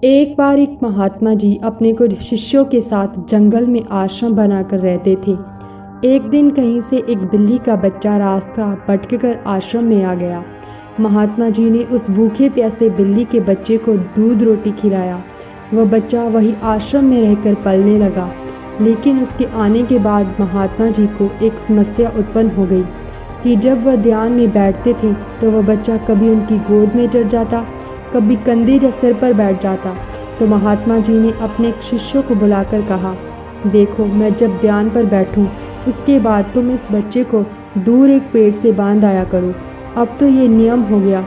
एक बार एक महात्मा जी अपने कुछ शिष्यों के साथ जंगल में आश्रम बनाकर रहते थे। एक दिन कहीं से एक बिल्ली का बच्चा रास्ता भटककर आश्रम में आ गया। महात्मा जी ने उस भूखे प्यासे बिल्ली के बच्चे को दूध रोटी खिलाया। वह बच्चा वही आश्रम में रहकर पलने लगा, लेकिन उसके आने के बाद महात्मा जी को एक समस्या उत्पन्न हो गई कि जब वह ध्यान में बैठते थे तो वह बच्चा कभी उनकी गोद में चढ़ जाता, कभी कंधे या सिर पर बैठ जाता। तो महात्मा जी ने अपने एक शिष्य को बुलाकर कहा, देखो, मैं जब ध्यान पर बैठूं, उसके बाद तुम इस बच्चे को दूर एक पेड़ से बांध आया करो। अब तो ये नियम हो गया।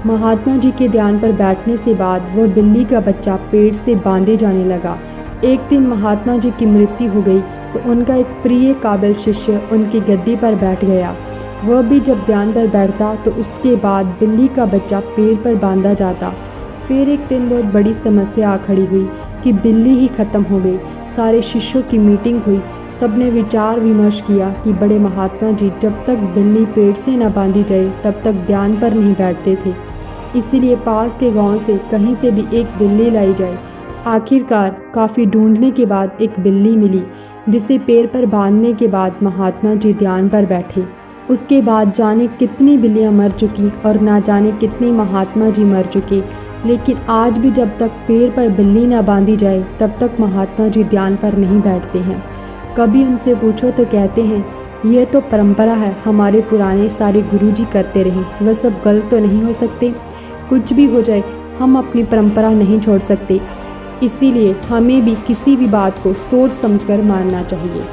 महात्मा जी के ध्यान पर बैठने से बाद वह बिल्ली का बच्चा पेड़ से बांधे जाने लगा। एक दिन महात्मा जी की मृत्यु हो गई तो उनका एक प्रिय काबिल शिष्य उनकी गद्दी पर बैठ गया। वह भी जब ध्यान पर बैठता तो उसके बाद बिल्ली का बच्चा पेड़ पर बांधा जाता। फिर एक दिन बहुत बड़ी समस्या आ खड़ी हुई कि बिल्ली ही खत्म हो गई। सारे शिष्यों की मीटिंग हुई। सबने विचार विमर्श किया कि बड़े महात्मा जी जब तक बिल्ली पेड़ से न बांधी जाए तब तक ध्यान पर नहीं बैठते थे। इसीलिए पास के गांव से कहीं से भी एक बिल्ली लाई जाए। आखिरकार काफ़ी ढूंढने के बाद एक बिल्ली मिली, जिसे पेड़ पर बांधने के बाद महात्मा जी ध्यान पर बैठे। उसके बाद जाने कितनी बिल्लियां मर चुकी और ना जाने कितने महात्मा जी मर चुके, लेकिन आज भी जब तक पेड़ पर बिल्ली ना बांधी जाए तब तक महात्मा जी ध्यान पर नहीं बैठते हैं। कभी उनसे पूछो तो कहते हैं, यह तो परंपरा है, हमारे पुराने सारे गुरुजी करते रहे, वह सब गलत तो नहीं हो सकते। कुछ भी हो जाए, हम अपनी परंपरा नहीं छोड़ सकते। इसीलिए हमें भी किसी भी बात को सोच समझकर मानना चाहिए।